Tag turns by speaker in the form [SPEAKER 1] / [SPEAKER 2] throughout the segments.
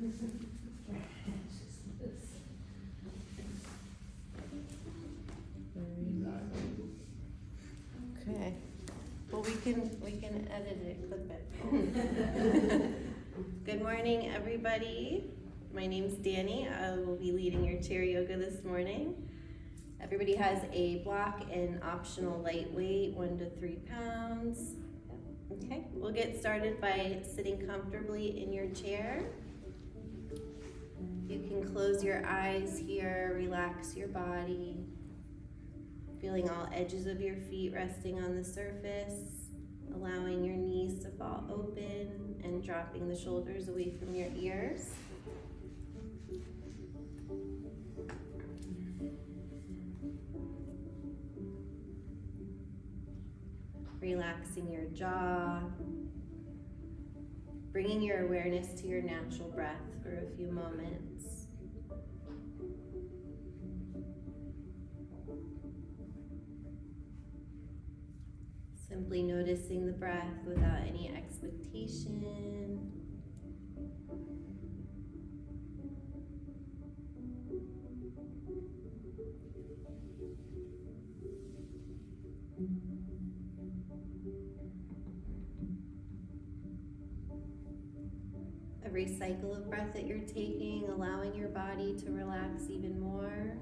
[SPEAKER 1] Okay. Well, we can edit it, clip it. Good morning, everybody. My name's Dani. I will be leading your chair yoga this morning. Everybody has a block and optional lightweight, 1 to 3 pounds. Okay, we'll get started by sitting comfortably in your chair. You can close your eyes here, relax your body, feeling all edges of your feet resting on the surface, allowing your knees to fall open and dropping the shoulders away from your ears. Relaxing your jaw, bringing your awareness to your natural breath for a few moments. Simply noticing the breath without any expectation. Every cycle of breath that you're taking, allowing your body to relax even more.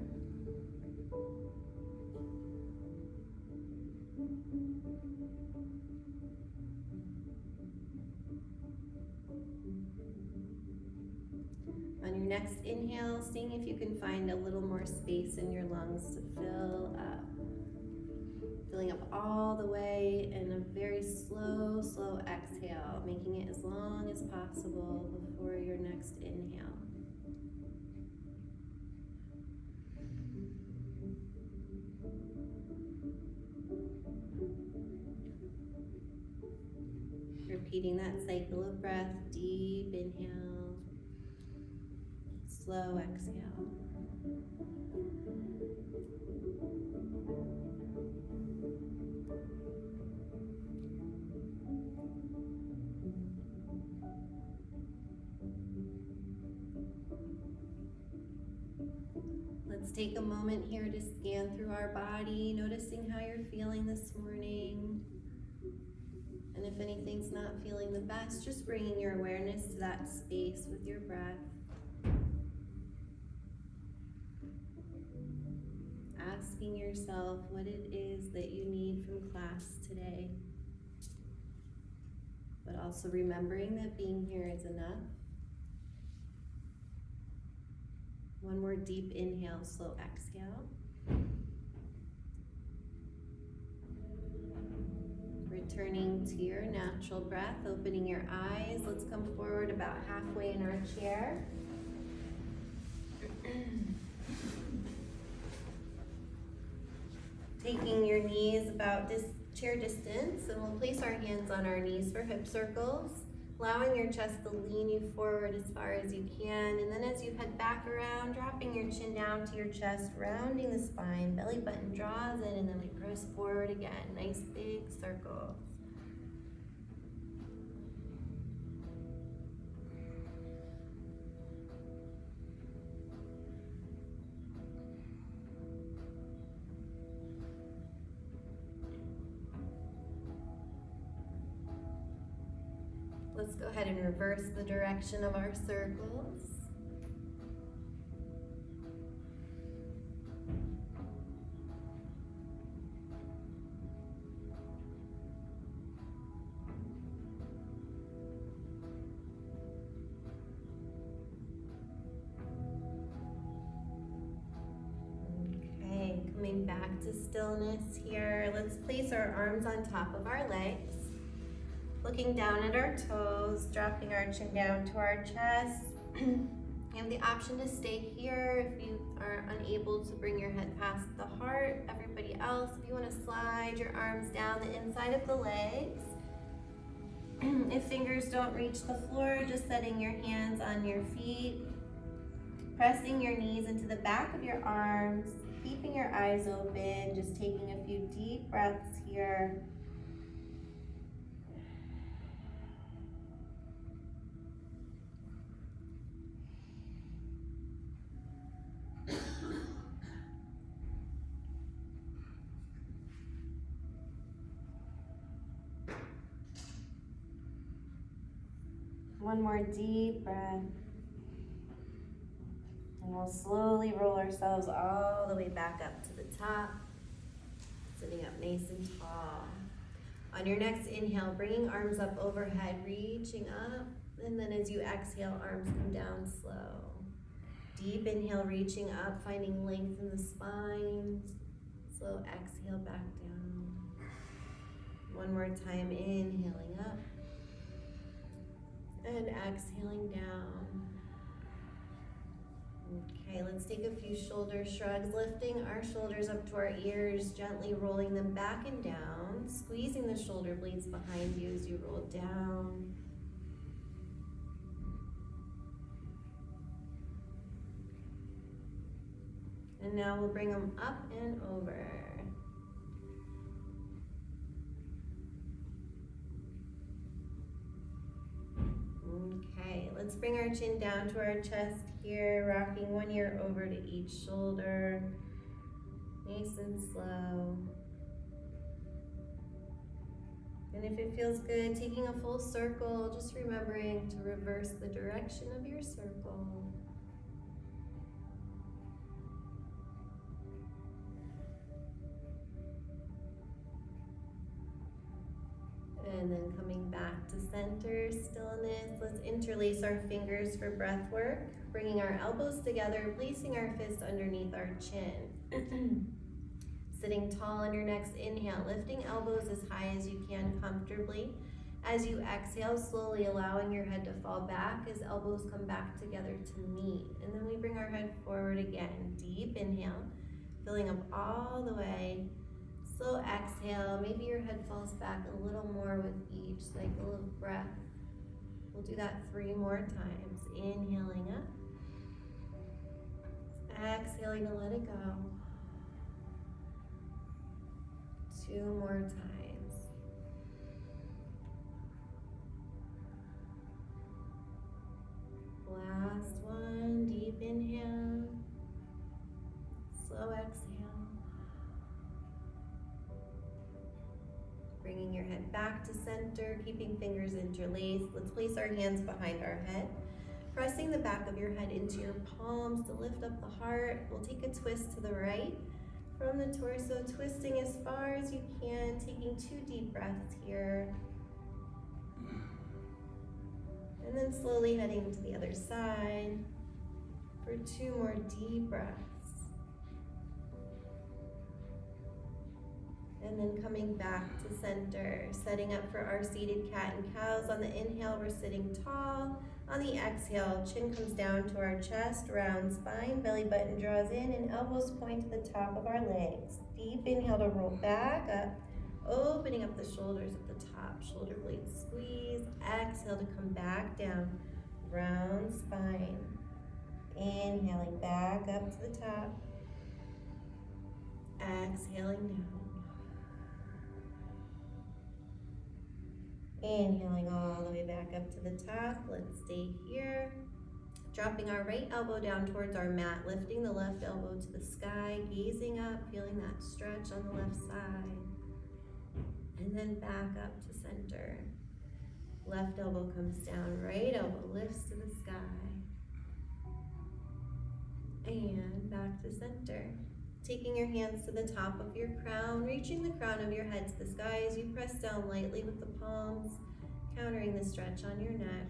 [SPEAKER 1] On your next inhale, seeing if you can find a little more space in your lungs to fill up. Filling up all the way in a very slow, slow exhale, making it as long as possible before your next inhale. Repeating that cycle of breath, deep inhale, slow exhale. Let's take a moment here to scan through our body, noticing how you're feeling this morning. And if anything's not feeling the best, just bringing your awareness to that space with your breath. Asking yourself what it is that you need from class today. But also remembering that being here is enough. One more deep inhale, slow exhale. Returning to your natural breath, opening your eyes. Let's come forward about halfway in our chair. Taking your knees about chair distance, and we'll place our hands on our knees for hip circles, allowing your chest to lean you forward as far as you can. And then as you head back around, dropping your chin down to your chest, rounding the spine, belly button draws in, and then we press forward again. Nice big circle. Let's go ahead and reverse the direction of our circles. Okay, coming back to stillness here. Let's place our arms on top of our legs. Looking down at our toes, dropping our chin down to our chest. You have the option to stay here if you are unable to bring your head past the heart. Everybody else, if you want to slide your arms down the inside of the legs. If fingers don't reach the floor, just setting your hands on your feet. Pressing your knees into the back of your arms, keeping your eyes open, just taking a few deep breaths here. One more deep breath. And we'll slowly roll ourselves all the way back up to the top, sitting up nice and tall. On your next inhale, bringing arms up overhead, reaching up, and then as you exhale, arms come down slow. Deep inhale, reaching up, finding length in the spine. Slow exhale, back down. One more time, inhaling up, and exhaling down. Okay, let's take a few shoulder shrugs, lifting our shoulders up to our ears, gently rolling them back and down, squeezing the shoulder blades behind you as you roll down. And now we'll bring them up and over. Okay, let's bring our chin down to our chest here, rocking one ear over to each shoulder, nice and slow. And if it feels good, taking a full circle, just remembering to reverse the direction of your circle. And then coming back to center, stillness. Let's interlace our fingers for breath work, bringing our elbows together, placing our fists underneath our chin. Sitting tall on your next inhale, lifting elbows as high as you can comfortably. As you exhale, slowly allowing your head to fall back as elbows come back together to meet. And then we bring our head forward again. Deep inhale, filling up all the way. Slow exhale, maybe your head falls back a little more with each cycle of breath. We'll do that 3 more times. Inhaling up, exhaling to let it go. 2 more times. Last one, deep inhale, slow exhale. Bringing your head back to center, keeping fingers interlaced. Let's place our hands behind our head, pressing the back of your head into your palms to lift up the heart. We'll take a twist to the right from the torso, twisting as far as you can, taking 2 deep breaths here. And then slowly heading to the other side for 2 more deep breaths. And then coming back to center, setting up for our seated cat and cows. On the inhale, we're sitting tall. On the exhale, chin comes down to our chest, round spine, belly button draws in, and elbows point to the top of our legs. Deep inhale to roll back up, opening up the shoulders at the top, shoulder blades squeeze. Exhale to come back down, round spine. Inhaling back up to the top, exhaling down. Inhaling all the way back up to the top. Let's stay here. Dropping our right elbow down towards our mat, lifting the left elbow to the sky, gazing up, feeling that stretch on the left side. And then back up to center. Left elbow comes down, right elbow lifts to the sky. And back to center. Taking your hands to the top of your crown, reaching the crown of your head to the sky as you press down lightly with the palms, countering the stretch on your neck.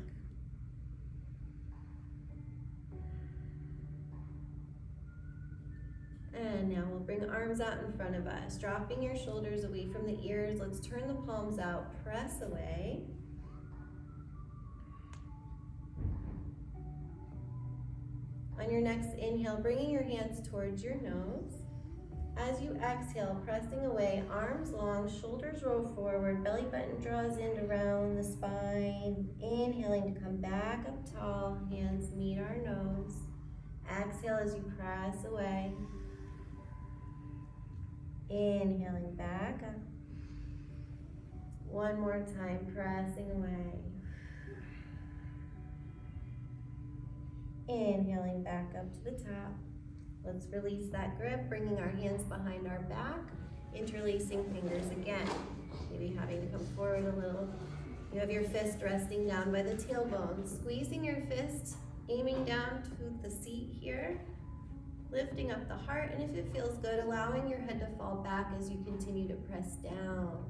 [SPEAKER 1] And now we'll bring arms out in front of us, dropping your shoulders away from the ears. Let's turn the palms out, press away. On your next inhale, bringing your hands towards your nose. As you exhale, pressing away, arms long, shoulders roll forward, belly button draws in around the spine. Inhaling to come back up tall, hands meet our nose. Exhale as you press away. Inhaling back up. One more time, pressing away. Inhaling back up to the top. Let's release that grip, bringing our hands behind our back, interlacing fingers again. Maybe having to come forward a little. You have your fist resting down by the tailbone, squeezing your fist, aiming down to the seat here, lifting up the heart, and if it feels good, allowing your head to fall back as you continue to press down.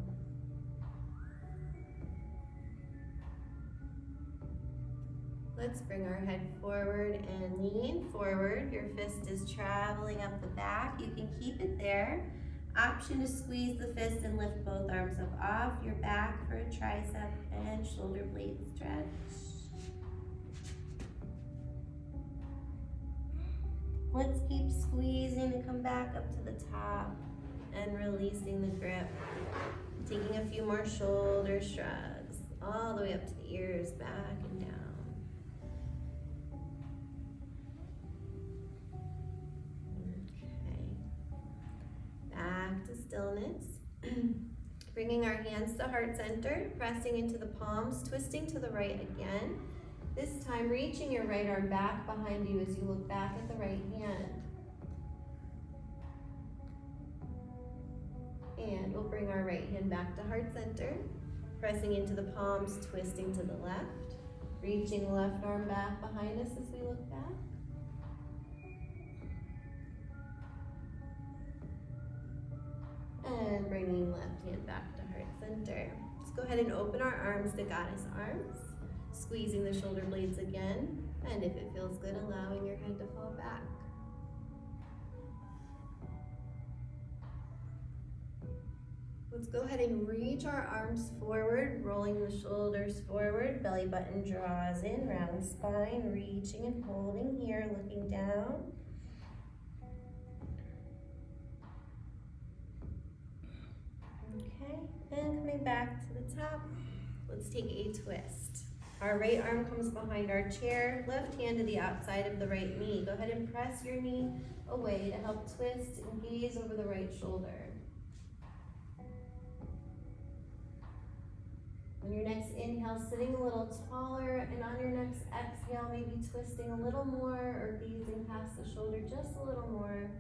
[SPEAKER 1] Let's bring our head forward and lean forward. Your fist is traveling up the back. You can keep it there. Option to squeeze the fist and lift both arms up off your back for a tricep and shoulder blade stretch. Let's keep squeezing to come back up to the top and releasing the grip. Taking a few more shoulder shrugs all the way up to the ears, back and down. Back to stillness. Bringing our hands to heart center, pressing into the palms, twisting to the right again. This time reaching your right arm back behind you as you look back at the right hand. And we'll bring our right hand back to heart center, pressing into the palms, twisting to the left. Reaching the left arm back behind us as we look back. And bringing left hand back to heart center. Let's go ahead and open our arms to goddess arms. Squeezing the shoulder blades again. And if it feels good, allowing your head to fall back. Let's go ahead and reach our arms forward, rolling the shoulders forward. Belly button draws in, round spine, reaching and holding here, looking down. Okay, and coming back to the top, let's take a twist. Our right arm comes behind our chair, left hand to the outside of the right knee. Go ahead and press your knee away to help twist and gaze over the right shoulder. On your next inhale, sitting a little taller, and on your next exhale, maybe twisting a little more or gazing past the shoulder just a little more.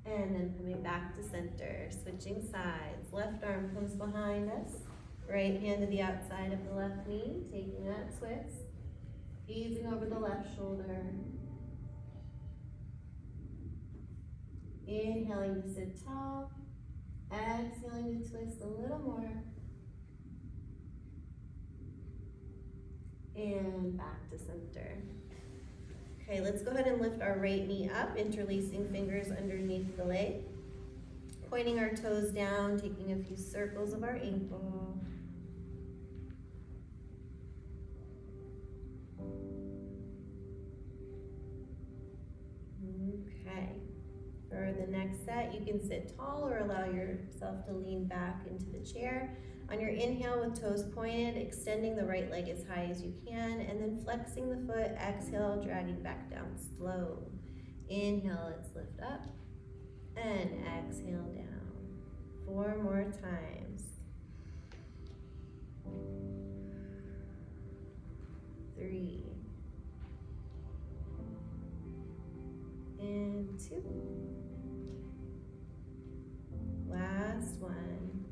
[SPEAKER 1] And then coming back to center, switching sides. Left arm comes behind us. Right hand to the outside of the left knee, taking that twist. Gazing over the left shoulder. Inhaling to sit tall. Exhaling to twist a little more. And back to center. Okay, let's go ahead and lift our right knee up, interlacing fingers underneath the leg. Pointing our toes down, taking a few circles of our ankle. Okay, for the next set, you can sit tall or allow yourself to lean back into the chair. On your inhale with toes pointed, extending the right leg as high as you can, and then flexing the foot, exhale, dragging back down slow. Inhale, let's lift up, and exhale down. 4 more times. 3. And 2. Last one.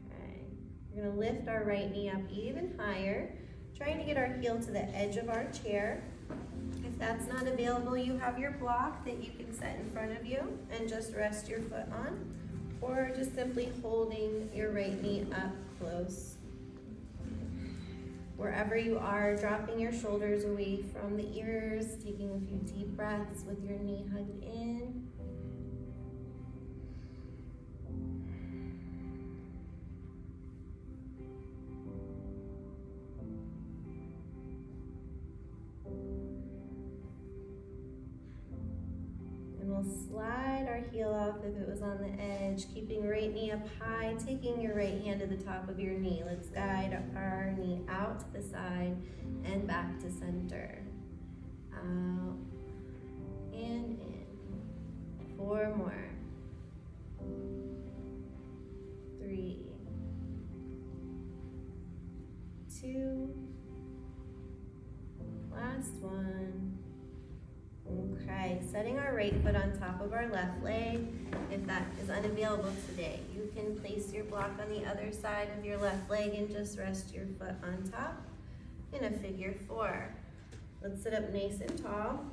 [SPEAKER 1] Okay. We're going to lift our right knee up even higher, trying to get our heel to the edge of our chair. If that's not available, you have your block that you can set in front of you and just rest your foot on, or just simply holding your right knee up close. Wherever you are, dropping your shoulders away from the ears, taking a few deep breaths with your knee hugged in. And we'll slide our heel off if it was on the edge, keeping right knee up high, taking your right hand to the top of your knee. Let's guide our knee out to the side and back to center. Out and in. 4 more. 3. 2. Last one. Okay. Okay, setting our right foot on top of our left leg. If that is unavailable today, you can place your block on the other side of your left leg and just rest your foot on top in a figure 4. Let's sit up nice and tall.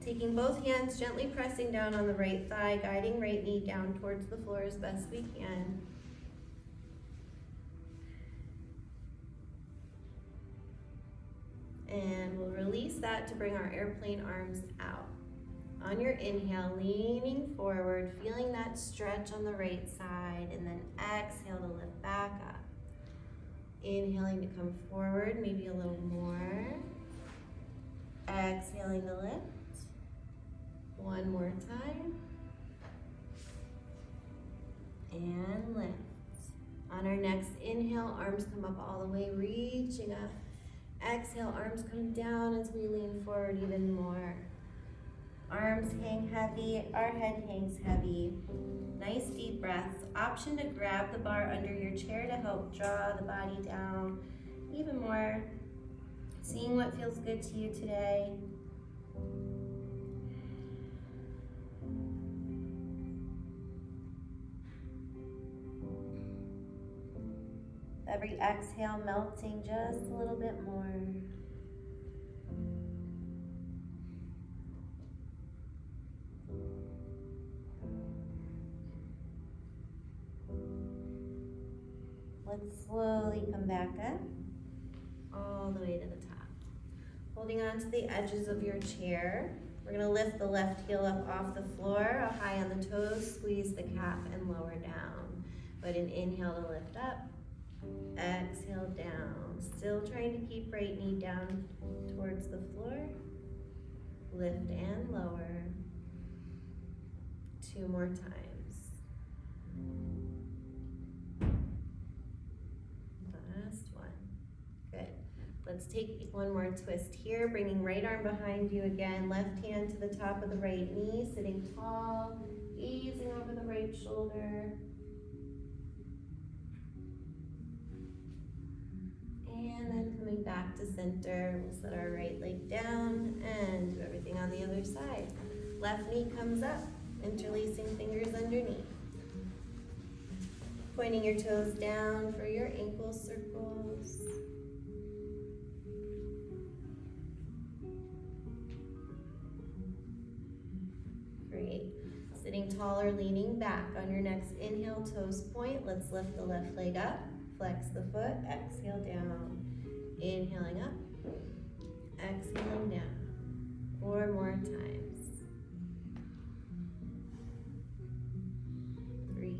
[SPEAKER 1] Taking both hands, gently pressing down on the right thigh, guiding right knee down towards the floor as best we can. And we'll release that to bring our airplane arms out. On your inhale, leaning forward, feeling that stretch on the right side, and then exhale to lift back up. Inhaling to come forward, maybe a little more. Exhaling to lift. One more time. And lift. On our next inhale, arms come up all the way, reaching up. Exhale, arms come down as we lean forward even more. Arms hang heavy, our head hangs heavy. Nice deep breaths. Option to grab the bar under your chair to help draw the body down even more. Seeing what feels good to you today. Every exhale melting just a little bit more. Let's slowly come back up, all the way to the top. Holding on to the edges of your chair. We're gonna lift the left heel up off the floor, high on the toes, squeeze the calf and lower down. But an inhale to lift up, exhale down. Still trying to keep right knee down towards the floor. Lift and lower. 2 more times. Last one. Good. Let's take one more twist here, bringing right arm behind you again, left hand to the top of the right knee, sitting tall, easing over the right shoulder. And then coming back to center, we'll set our right leg down and do everything on the other side. Left knee comes up, interlacing fingers underneath. Pointing your toes down for your ankle circles. Great. Sitting tall or leaning back. On your next inhale, toes point. Let's lift the left leg up. Flex the foot, exhale down. Inhaling up, exhaling down. 4 more times. 3,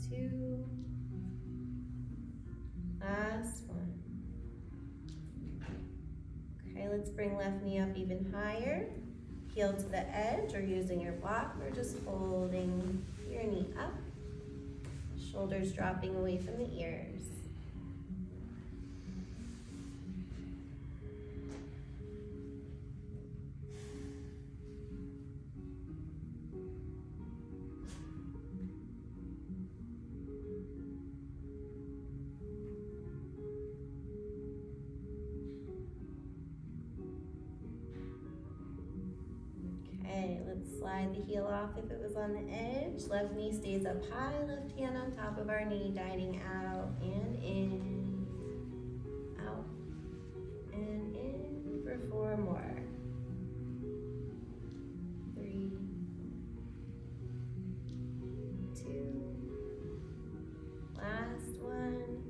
[SPEAKER 1] 2, last one. Okay, let's bring left knee up even higher. Heel to the edge or using your block or just holding your knee up. Shoulders dropping away from the ears. Okay, let's slide the heel off if it was on the edge. Left knee stays up high, left hand on top of our knee, guiding out and in, out and in for 4 more. 3, 2, last one.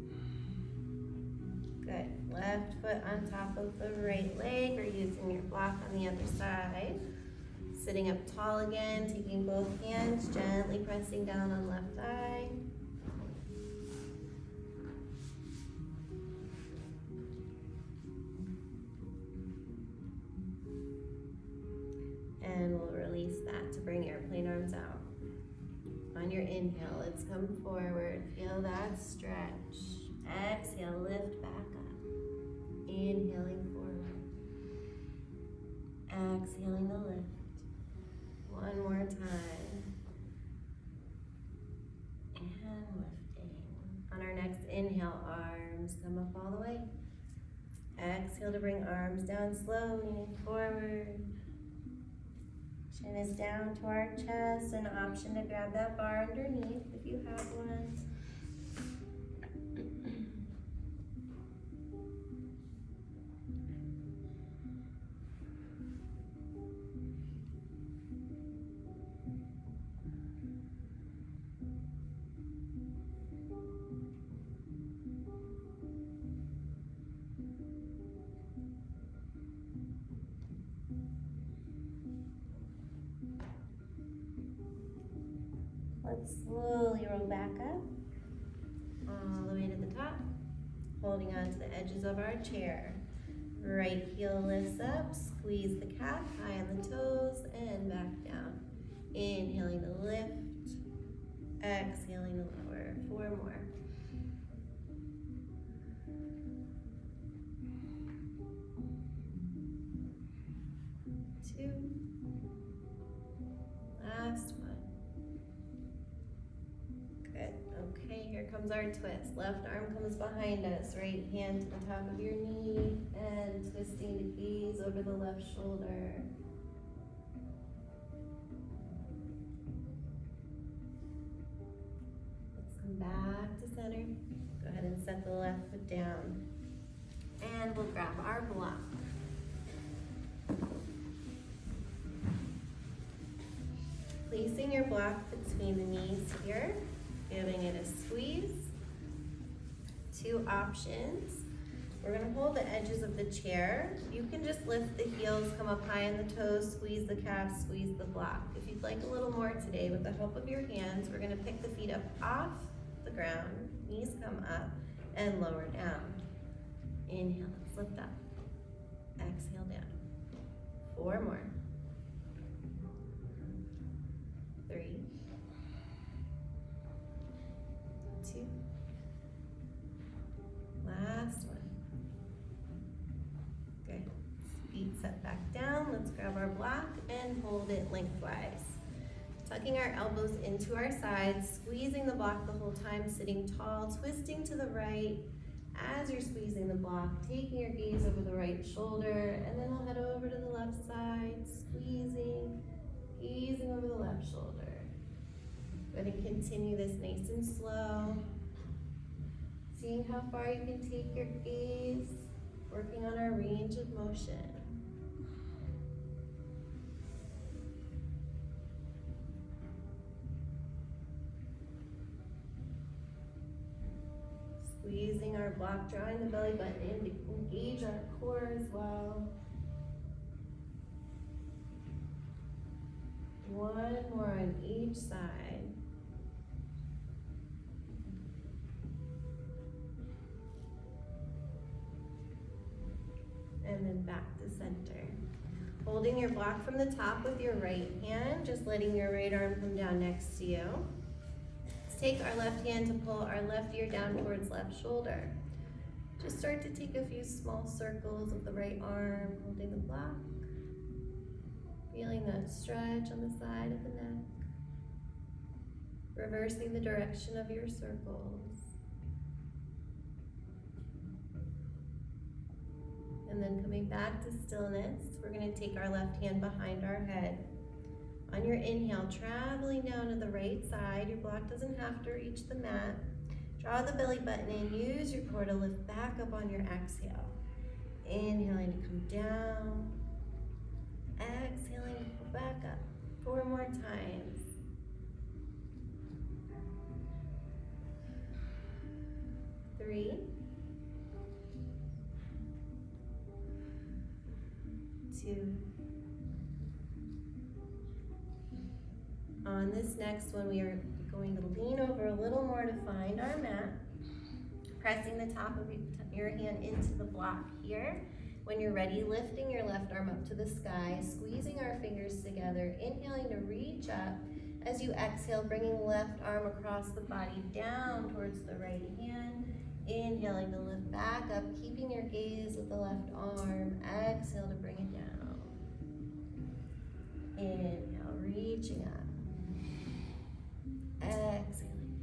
[SPEAKER 1] Good. Left foot on top of the right leg or using your block on the other side. Sitting up tall again, taking both hands, gently pressing down on left thigh. And we'll release that to bring airplane arms out. On your inhale, let's come forward. Feel that stretch. Exhale, lift back up. Inhaling forward. Exhaling to lift. 1 more time. And lifting. On our next inhale, arms come up all the way. Exhale to bring arms down slow, leaning forward. Chin is down to our chest, an option to grab that bar underneath if you have one. Let's slowly roll back up, all the way to the top, holding on to the edges of our chair. Right heel lifts up, squeeze the calf, high on the toes, and back down. Inhaling to lift, exhaling to lower. 4 more. 2. Last one. Good. Okay, here comes our twist. Left arm comes behind us, right hand to the top of your knee, and twisting the gaze over the left shoulder. Let's come back to center. Go ahead and set the left foot down. And we'll grab our block. Placing your block between the knees here, giving it a squeeze. 2 options. We're gonna hold the edges of the chair. You can just lift the heels, come up high on the toes, squeeze the calf, squeeze the block. If you'd like a little more today, with the help of your hands, we're gonna pick the feet up off the ground, knees come up, and lower down. Inhale, let's lift up. Exhale down. 4 more. 3, 2, last one. Good. Feet set back down. Let's grab our block and hold it lengthwise. Tucking our elbows into our sides, squeezing the block the whole time, sitting tall, twisting to the right. As you're squeezing the block, taking your gaze over the right shoulder, and then we'll head over to the left side, squeezing, gazing over the left shoulder. Go ahead and continue this nice and slow. Seeing how far you can take your gaze, working on our range of motion. Squeezing our block, drawing the belly button in to engage our core as well. 1 more on each side. And then back to center. Holding your block from the top with your right hand, just letting your right arm come down next to you. Let's take our left hand to pull our left ear down towards left shoulder. Just start to take a few small circles with the right arm, holding the block. Feeling that stretch on the side of the neck. Reversing the direction of your circles. And then coming back to stillness, we're going to take our left hand behind our head. On your inhale, traveling down to the right side. Your block doesn't have to reach the mat. Draw the belly button in. Use your core to lift back up on your exhale. Inhaling to come down. Exhaling to pull back up. 4 more times. 3. 2. On this next one, we are going to lean over a little more to find our mat. Pressing the top of your hand into the block here. When you're ready, lifting your left arm up to the sky, squeezing our fingers together, inhaling to reach up. As you exhale, bringing left arm across the body down towards the right hand. Inhaling to lift back up, keeping your gaze with the left arm. Exhale to bring it down. Inhale, reaching up. Exhaling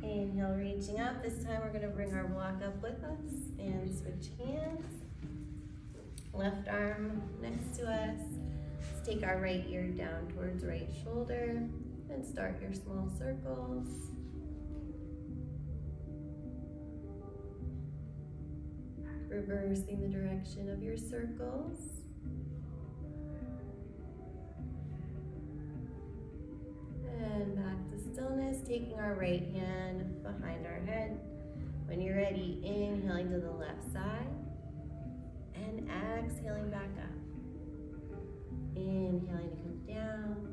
[SPEAKER 1] down. Inhale. Inhale, reaching up. This time we're gonna bring our block up with us and switch hands. Left arm next to us. Let's take our right ear down towards right shoulder and start your small circles. Reversing the direction of your circles. And back to stillness, taking our right hand behind our head. When you're ready, inhaling to the left side and exhaling back up. Inhaling to come down.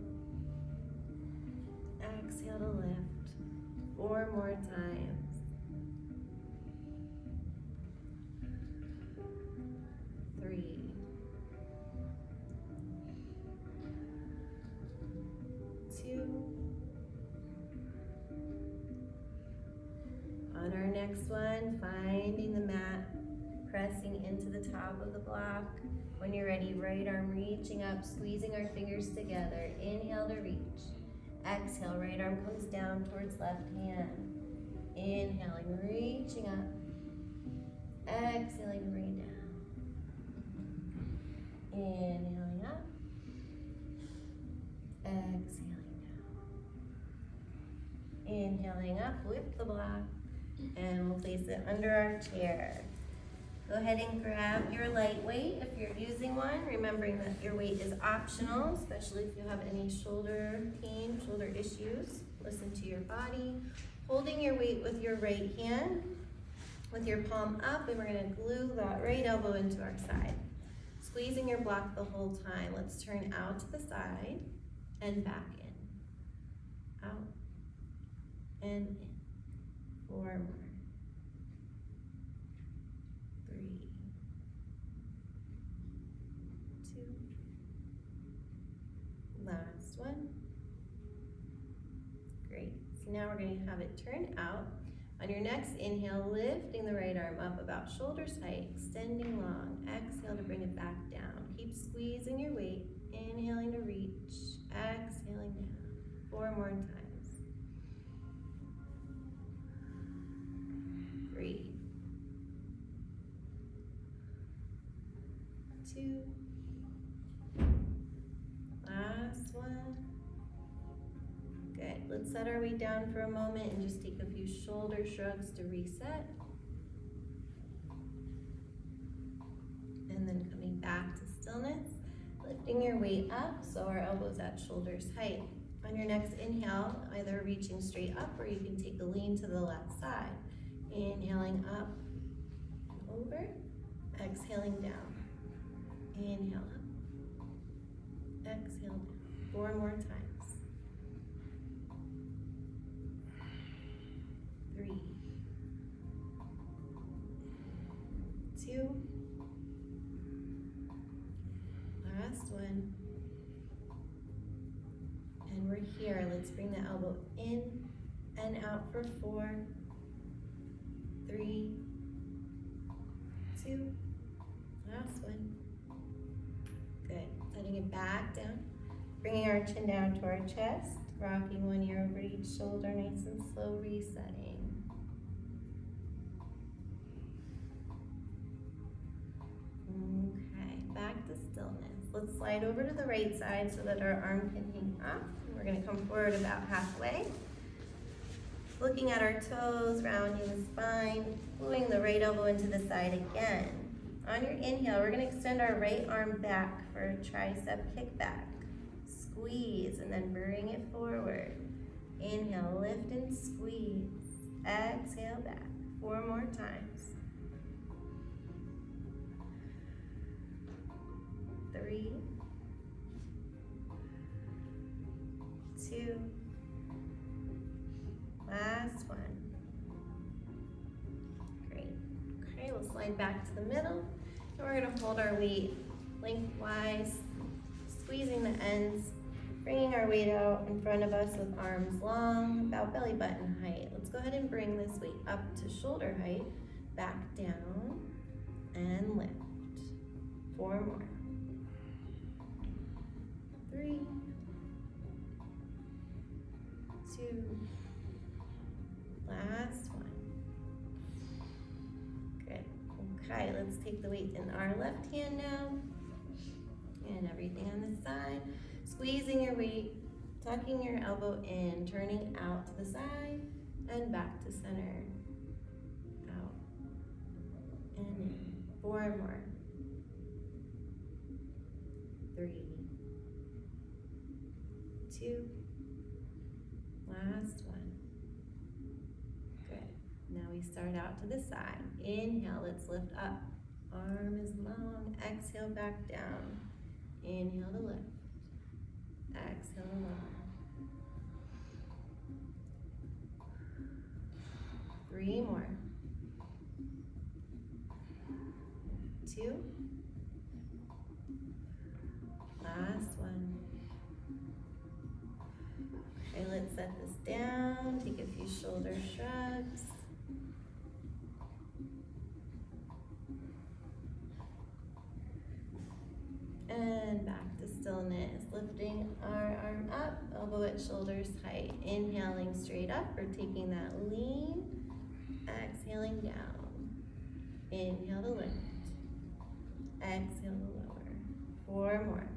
[SPEAKER 1] Exhale to lift. 4 more times. 3. 2. On our next one, finding the mat, pressing into the top of the block. When you're ready, right arm reaching up, squeezing our fingers together. Inhale to reach. Exhale, right arm comes down towards left hand. Inhaling, reaching up. Exhaling, bring down. Inhaling up. Exhaling down. Inhaling up, lift the block, and we'll place it under our chair. Go ahead and grab your light weight if you're using one, remembering that your weight is optional, especially if you have any shoulder pain, shoulder issues. Listen to your body. Holding your weight with your right hand, with your palm up, and we're gonna glue that right elbow into our side. Squeezing your block the whole time. Let's turn out to the side and back in. Out and in. 4 more. 3. 2. Last one. Great. So now we're going to have it turn out. On your next inhale, lifting the right arm up about shoulders height, extending long. Exhale to bring it back down. Keep squeezing your weight. Inhaling to reach. Exhaling down. 4 more times. 3. 2. Last one. Good. Let's set our weight down for a moment and just take a few shoulder shrugs to reset. And then coming back to stillness, lifting your weight up so our elbows at shoulders height. On your next inhale, either reaching straight up or you can take a lean to the left side. Inhaling up, over, exhaling down. Inhale up, exhale down. 4 more times. 3, 2, last one. And we're here. Let's bring the elbow in and out for 4, 3, 2, last one. Good. Letting it back down. Bringing our chin down to our chest. Rocking one ear over each shoulder, nice and slow, resetting. Okay, back to stillness. Let's slide over to the right side so that our arm can hang up. We're gonna come forward about halfway. Looking at our toes, rounding the spine, gluing the right elbow into the side again. On your inhale, we're gonna extend our right arm back for a tricep kickback. Squeeze and then bring it forward. Inhale, lift and squeeze. Exhale back. 4 more times. 3, 2, last one. Great. Okay, we'll slide back to the middle. And we're gonna hold our weight lengthwise, squeezing the ends, bringing our weight out in front of us with arms long, about belly button height. Let's go ahead and bring this weight up to shoulder height, back down, and lift. 4 more. 3, 2, Last one. Good. Okay, let's take the weight in our left hand now. And everything on this side. Squeezing your weight, tucking your elbow in, turning out to the side, and back to center. Out. And in. 4 more. 3. 2. Last one. Good. Now we start out to the side. Inhale, let's lift up. Arm is long. Exhale, back down. Inhale to lift. Exhale, lower. 3 more. 2. Last one. Okay, let's set this down. Take a few shoulder shrugs. And back to stillness. Lifting our arm up, elbow at shoulders height. Inhaling straight up or taking that lean. Exhaling down. Inhale to lift. Exhale to lower. 4 more.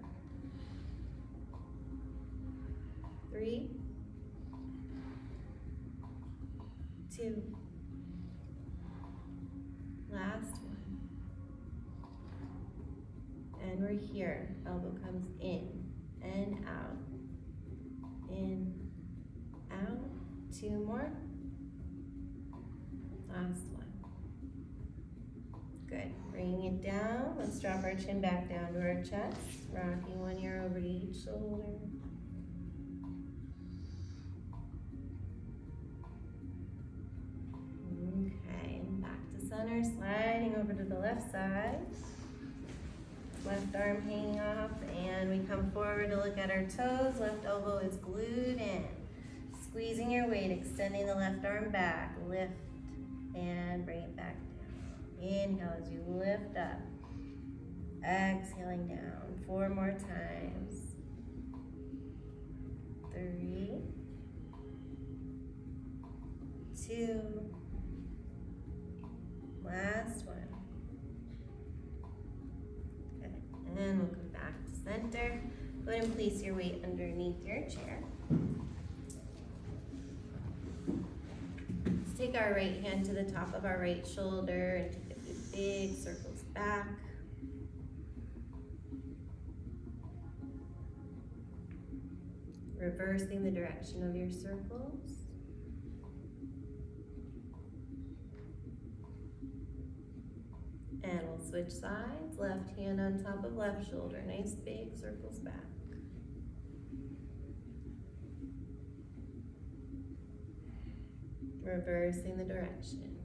[SPEAKER 1] 3. 2. Last one. And we're here. Elbow comes in and out. In, out. 2 more. Last one. Good. Bringing it down. Let's drop our chin back down to our chest. Rocking one ear over to each shoulder. Okay, and back to center. Sliding over to the left side. Left arm hanging off, and we come forward to look at our toes. Left elbow is glued in. Squeezing your weight, extending the left arm back. Lift and bring it back down. Inhale as you lift up. Exhaling down. 4 more times. 3. 2. Last one. And we'll come back to center. Go ahead and place your weight underneath your chair. Let's take our right hand to the top of our right shoulder and take a few big circles back. Reversing the direction of your circles. And we'll switch sides. Left hand on top of left shoulder. Nice big circles back. Reversing the direction.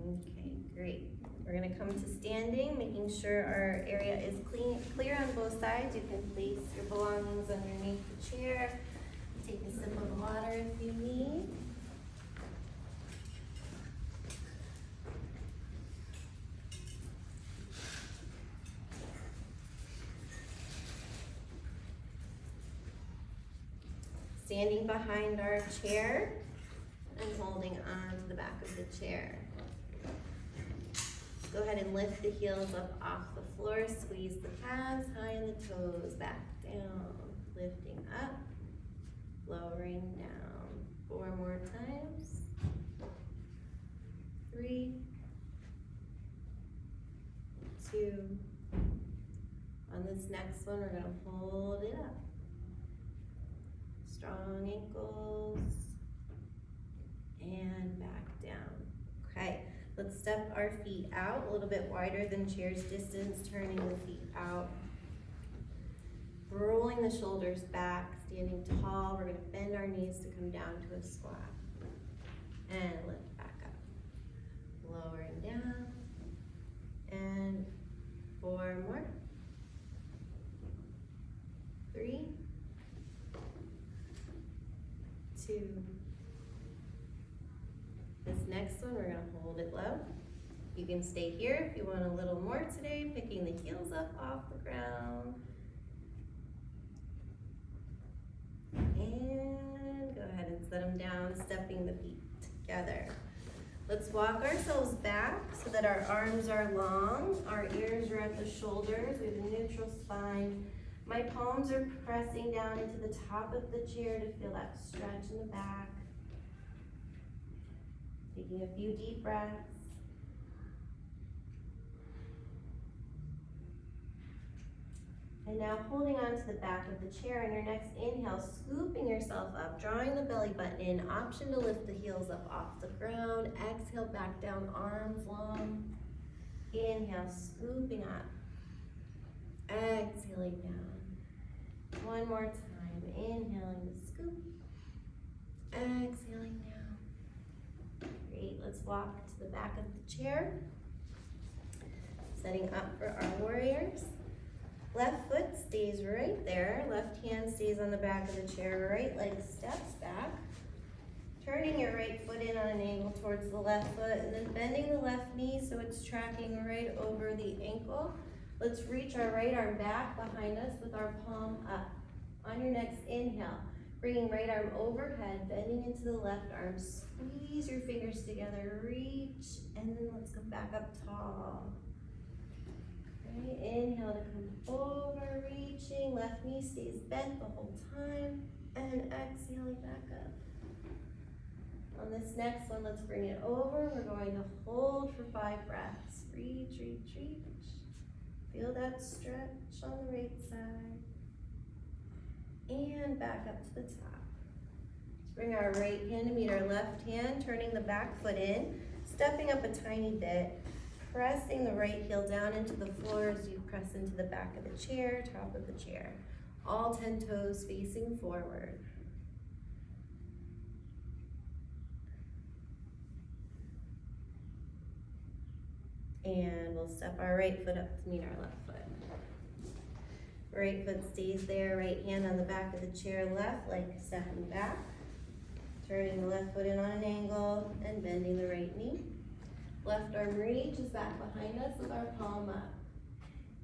[SPEAKER 1] Okay, great. We're going to come to standing, making sure our area is clear on both sides. You can place your belongings underneath the chair. Take a sip of water if you need. Standing behind our chair and holding on to the back of the chair. Go ahead and lift the heels up off the floor. Squeeze the calves high and the toes back down. Lifting up. Lowering down. 4 more times. 3, 2. On this next one, we're going to hold it up. Strong ankles. And back down. Okay, let's step our feet out a little bit wider than chair's distance, turning the feet out. Rolling the shoulders back, standing tall. We're going to bend our knees to come down to a squat. And lift back up. Lowering down. And 4 more. 3, 2. This next one, we're going to hold it low. You can stay here if you want a little more today, picking the heels up off the ground. stepping the feet together. Let's walk ourselves back so that our arms are long, our ears are at the shoulders, we have a neutral spine. My palms are pressing down into the top of the chair to feel that stretch in the back. Taking a few deep breaths. And now holding on to the back of the chair on your next inhale, scooping yourself up, drawing the belly button in, option to lift the heels up off the ground. Exhale, back down, arms long. Inhale, scooping up. Exhaling down. One more time, inhaling to scoop. Exhaling down. Great, let's walk to the back of the chair. Setting up for our warriors. Left foot stays right there. Left hand stays on the back of the chair. Right leg steps back. Turning your right foot in on an angle towards the left foot and then bending the left knee so it's tracking right over the ankle. Let's reach our right arm back behind us with our palm up. On your next inhale, bringing right arm overhead, bending into the left arm. Squeeze your fingers together, reach, and then let's go back up tall. Okay, inhale to come over, reaching, left knee stays bent the whole time, and exhaling back up. On this next one, let's bring it over. We're going to hold for 5 breaths. Reach, reach, reach. Feel that stretch on the right side. And back up to the top. Let's bring our right hand to meet our left hand, turning the back foot in, stepping up a tiny bit, pressing the right heel down into the floor as you press into the back of the chair, top of the chair. All 10 toes facing forward. And we'll step our right foot up to meet our left foot. Right foot stays there, right hand on the back of the chair, left leg stepping back. Turning the left foot in on an angle and bending the right knee. Left arm reaches back behind us with our palm up.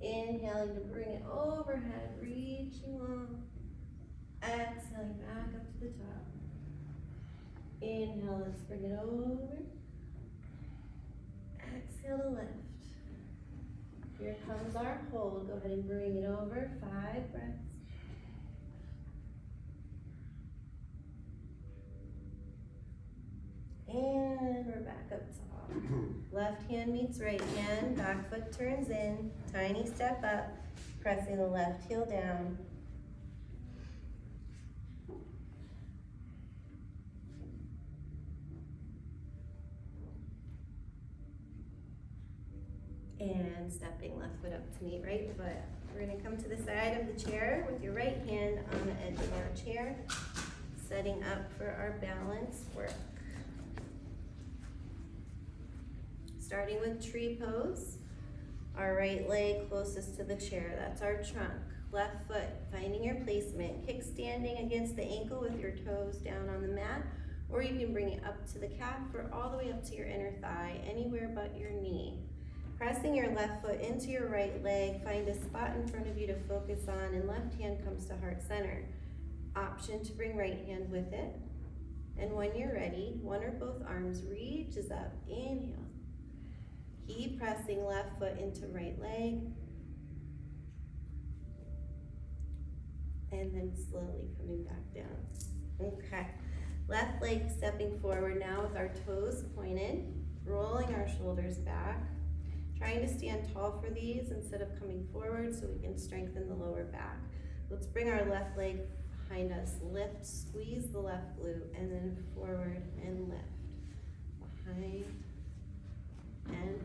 [SPEAKER 1] Inhaling to bring it overhead, reaching long. Exhaling back up to the top. Inhale, let's bring it over. Exhale to lift. Here comes our hold. Go ahead and bring it over. 5 breaths. And we're back up top. Left hand meets right hand. Back foot turns in. Tiny step up. Pressing the left heel down. And stepping left foot up to meet right foot. We're going to come to the side of the chair with your right hand on the edge of our chair, setting up for our balance work. Starting with tree pose, our right leg closest to the chair, that's our trunk. Left foot, finding your placement, kickstanding against the ankle with your toes down on the mat, or you can bring it up to the calf or all the way up to your inner thigh, anywhere but your knee. Pressing your left foot into your right leg, find a spot in front of you to focus on, and left hand comes to heart center. Option to bring right hand with it. And when you're ready, one or both arms reaches up, inhale. Keep pressing left foot into right leg. And then slowly coming back down. Okay, left leg stepping forward now with our toes pointed, rolling our shoulders back. Trying to stand tall for these instead of coming forward so we can strengthen the lower back. Let's bring our left leg behind us. Lift, squeeze the left glute, and then forward and lift. Behind and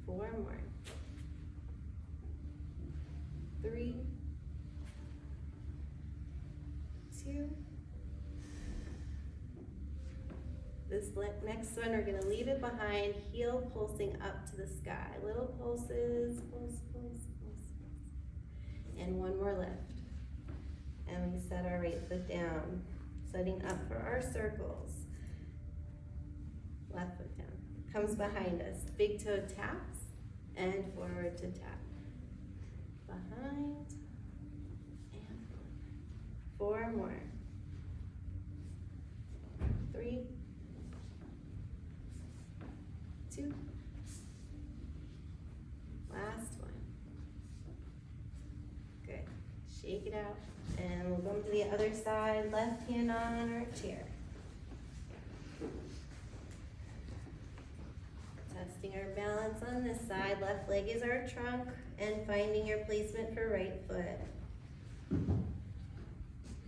[SPEAKER 1] 4 more. 3, 2. This next one, we're gonna leave it behind, heel pulsing up to the sky. Little pulses, pulse, pulse, pulse, pulse. And one more lift. And we set our right foot down, setting up for our circles. Left foot down, comes behind us. Big toe taps and forward to tap. Behind and forward. 4 more. shake it out. And we'll go to the other side, left hand on our chair. Testing our balance on this side, left leg is our trunk, and finding your placement for right foot.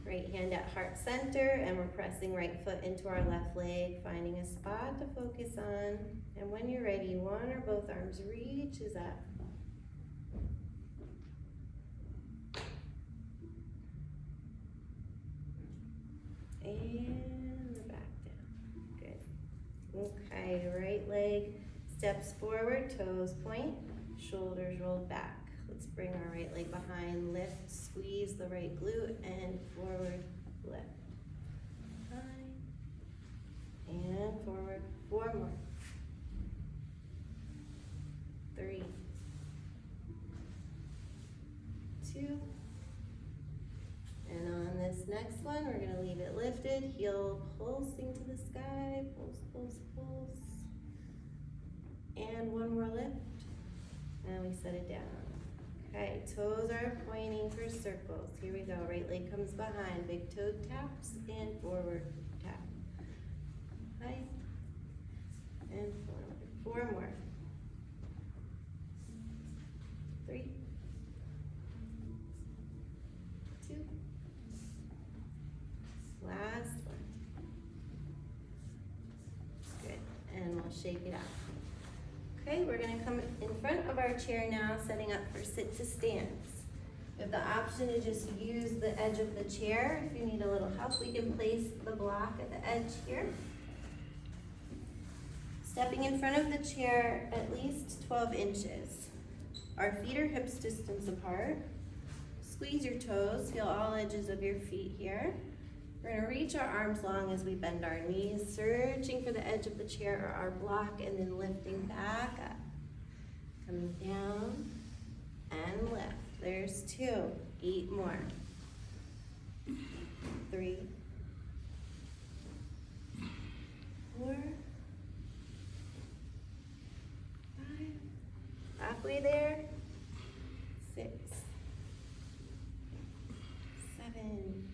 [SPEAKER 1] Right hand at heart center, and we're pressing right foot into our left leg, finding a spot to focus on. And when you're ready, one or both arms reaches up. And the back down. Good. Okay, right leg steps forward, toes point, shoulders rolled back. Let's bring our right leg behind, lift, squeeze the right glute, and forward, lift. Behind, and forward, 4 more. 3, 2, and on this next one, we're gonna leave it lifted, heel pulsing to the sky, pulse, pulse, pulse. And 1 more lift, and we set it down. Okay, toes are pointing for circles. Here we go, right leg comes behind, big toe taps, and forward tap. Right, and forward, 4 more. 3, 2, last one. Good, and we'll shake it out. Okay, we're gonna come in front of our chair now, setting up for sit to stands. We have the option to just use the edge of the chair. If you need a little help, we can place the block at the edge here. Stepping in front of the chair at least 12 inches. Our feet are hips distance apart. Squeeze your toes, feel all edges of your feet here. We're gonna reach our arms long as we bend our knees, searching for the edge of the chair or our block, and then lifting back up. Coming down and lift. There's 2, 8 more. 3, 4, 5, halfway there. 6, 7,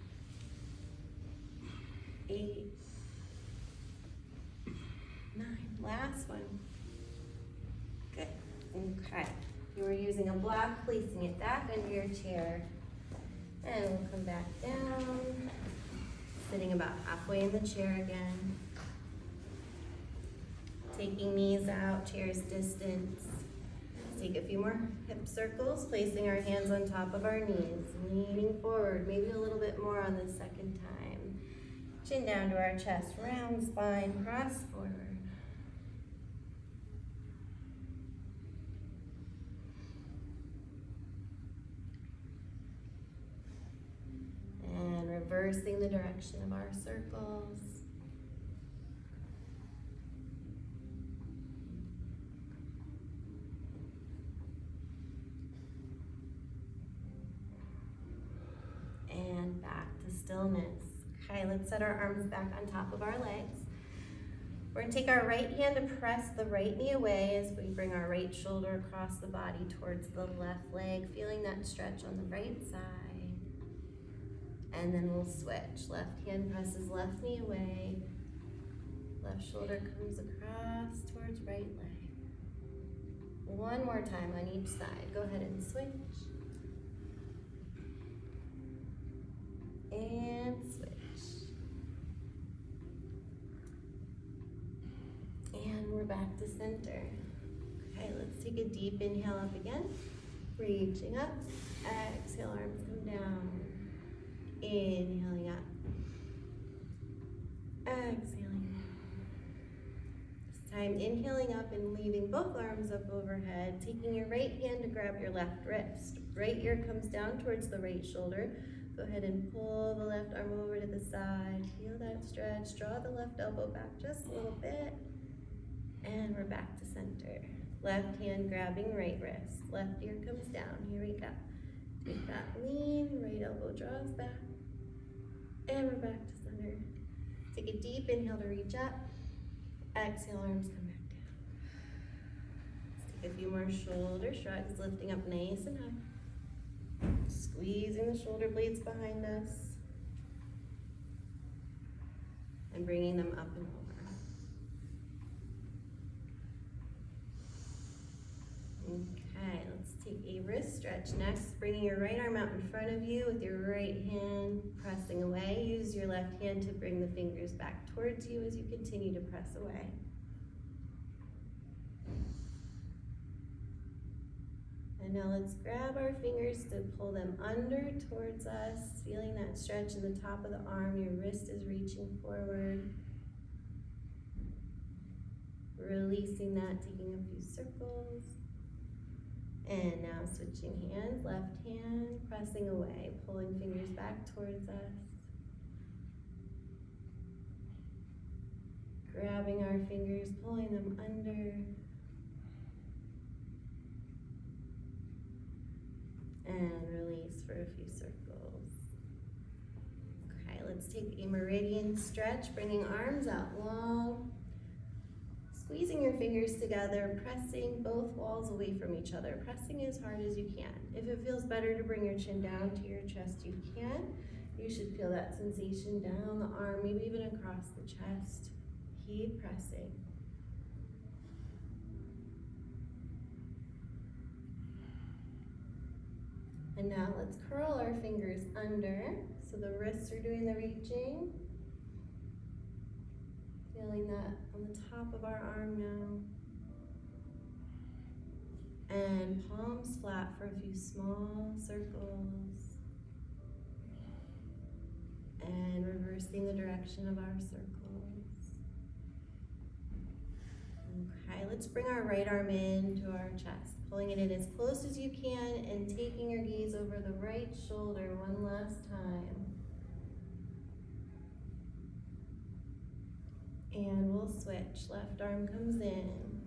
[SPEAKER 1] 8, 9, last one. Good, okay. You are using a block, placing it back under your chair. And we'll come back down, sitting about halfway in the chair again. Taking knees out, chair's distance. Let's take a few more hip circles, placing our hands on top of our knees, leaning forward, maybe a little bit more on the second time. Chin down to our chest, round spine, cross forward. And reversing the direction of our circles. And back to stillness. Okay, let's set our arms back on top of our legs. We're gonna take our right hand to press the right knee away as we bring our right shoulder across the body towards the left leg, feeling that stretch on the right side. And then we'll switch. Left hand presses left knee away. Left shoulder comes across towards right leg. One more time on each side. Go ahead and switch. And switch. And we're back to center. Okay, let's take a deep inhale up again. Reaching up. Exhale, arms come down. Inhaling up. Exhaling. This time inhaling up and leaving both arms up overhead. Taking your right hand to grab your left wrist. Right ear comes down towards the right shoulder. Go ahead and pull the left arm over to the side. Feel that stretch. Draw the left elbow back just a little bit. And we're back to center. Left hand grabbing right wrist. Left ear comes down. Here we go. Take that lean. Right elbow draws back. And we're back to center. Take a deep inhale to reach up. Exhale, arms come back down. Let's take a few more shoulder shrugs, lifting up nice and high. Squeezing the shoulder blades behind us and bringing them up and over. Okay, let's take a wrist stretch next. Bringing your right arm out in front of you with your right hand pressing away. Use your left hand to bring the fingers back towards you as you continue to press away. And now let's grab our fingers to pull them under towards us, feeling that stretch in the top of the arm. Your wrist is reaching forward. Releasing that, taking a few circles. And now switching hands, left hand, pressing away, pulling fingers back towards us. Grabbing our fingers, pulling them under. And release for a few circles. Okay, let's take a meridian stretch, bringing arms out long. Squeezing your fingers together, pressing both walls away from each other, pressing as hard as you can. If it feels better to bring your chin down to your chest, you can. You should feel that sensation down the arm, maybe even across the chest. Keep pressing. And now let's curl our fingers under, so the wrists are doing the reaching. Feeling that on the top of our arm now. And palms flat for a few small circles. And reversing the direction of our circles. Okay, let's bring our right arm into our chest, pulling it in as close as you can and taking your gaze over the right shoulder one last time. And we'll switch. Left arm comes in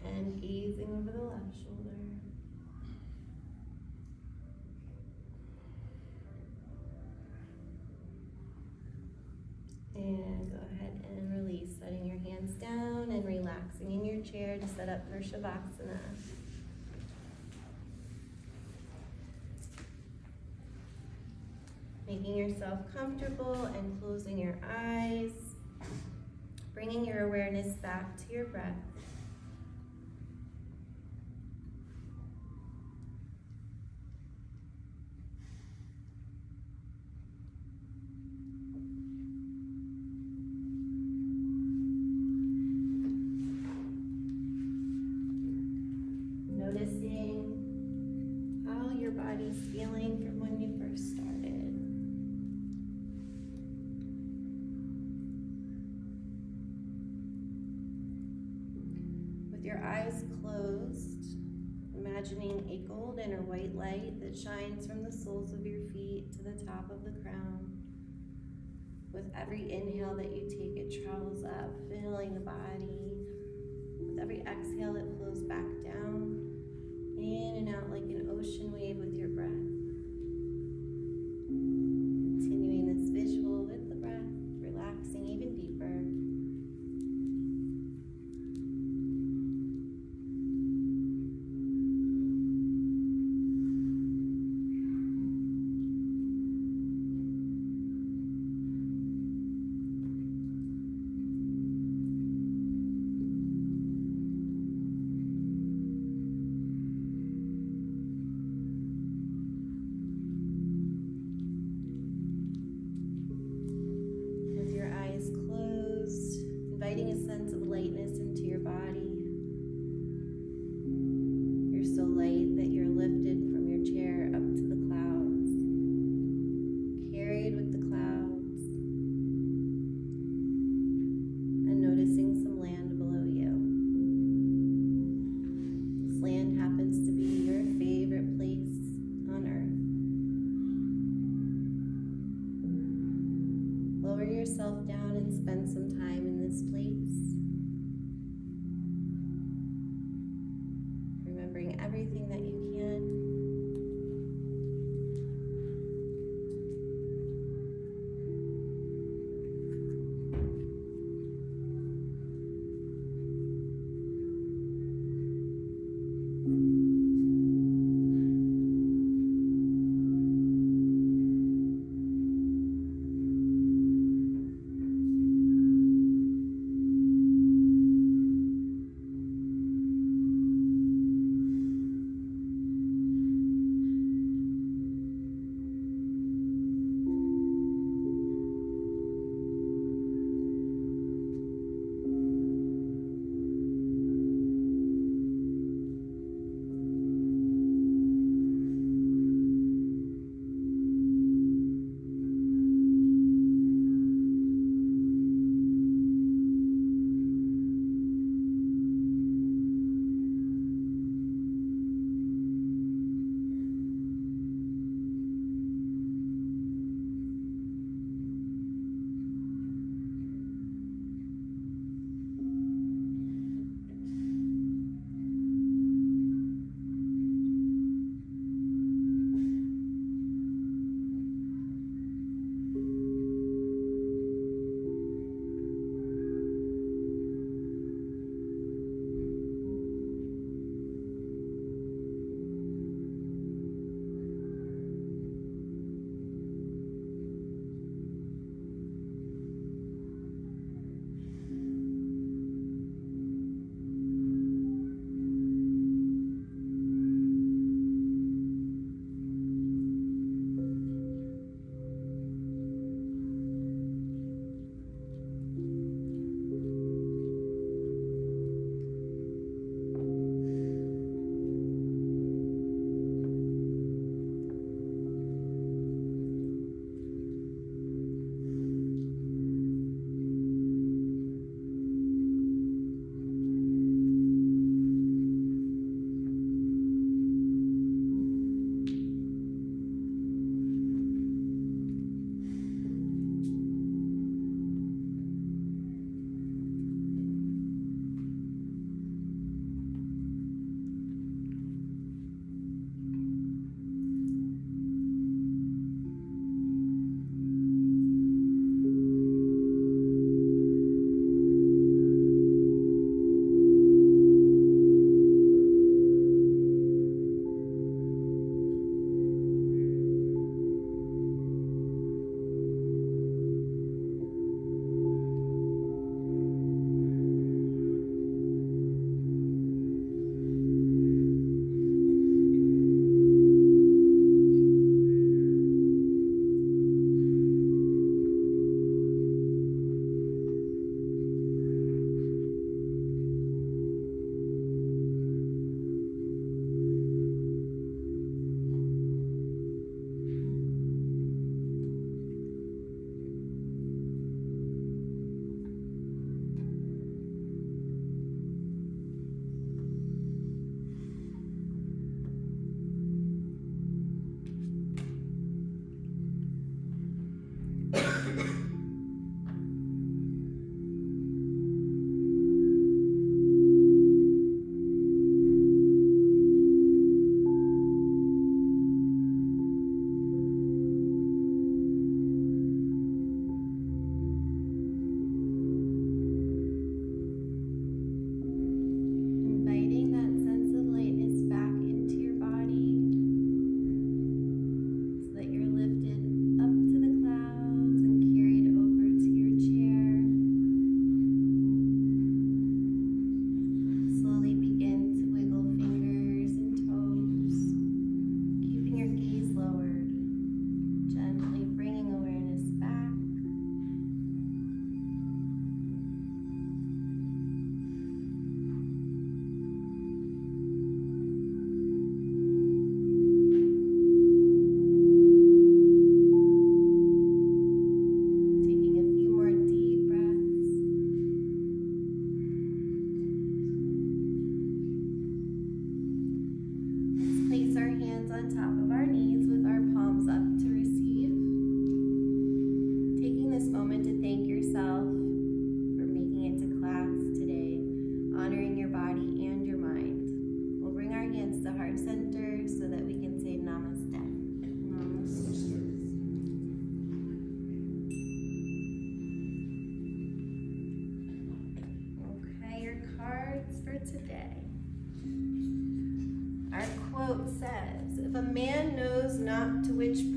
[SPEAKER 1] and gazing over the left shoulder. And go ahead and release, setting your hands down and relaxing in your chair to set up for Shavasana. Making yourself comfortable and closing your eyes. Bringing your awareness back to your breath. Noticing how your body's feeling from when you first started. Your eyes closed, imagining a golden or white light that shines from the soles of your feet to the top of the crown. With every inhale that you take, it travels up, filling the body. With every exhale, it flows back down, in and out like an ocean wave with your breath. Continuing this visual with the breath, relaxing even deeper. Inviting a sense of lightness into your body. You're so light that you're lifted from your chair up to the clouds, carried with the clouds, and noticing some land below you. This land happens to be your favorite place on earth. Lower yourself down and spend some time in this place. Remembering everything that you can.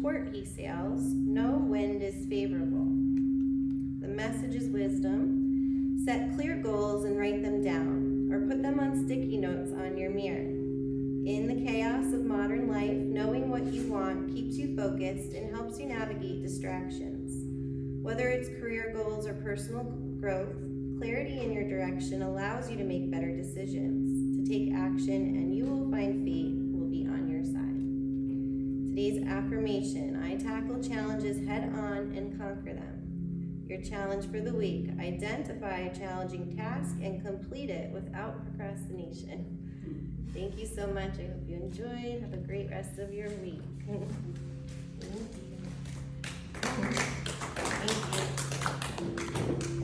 [SPEAKER 1] port he sails, no wind is favorable. The message is wisdom. Set clear goals and write them down, or put them on sticky notes on your mirror. In the chaos of modern life, knowing what you want keeps you focused and helps you navigate distractions. Whether it's career goals or personal growth, clarity in your direction allows you to make better decisions, to take action, and you will find fate will be on your side. Today's affirmation: I tackle challenges head on and conquer them. Your challenge for the week: identify a challenging task and complete it without procrastination. Thank you so much. I hope you enjoyed. Have a great rest of your week. Thank you.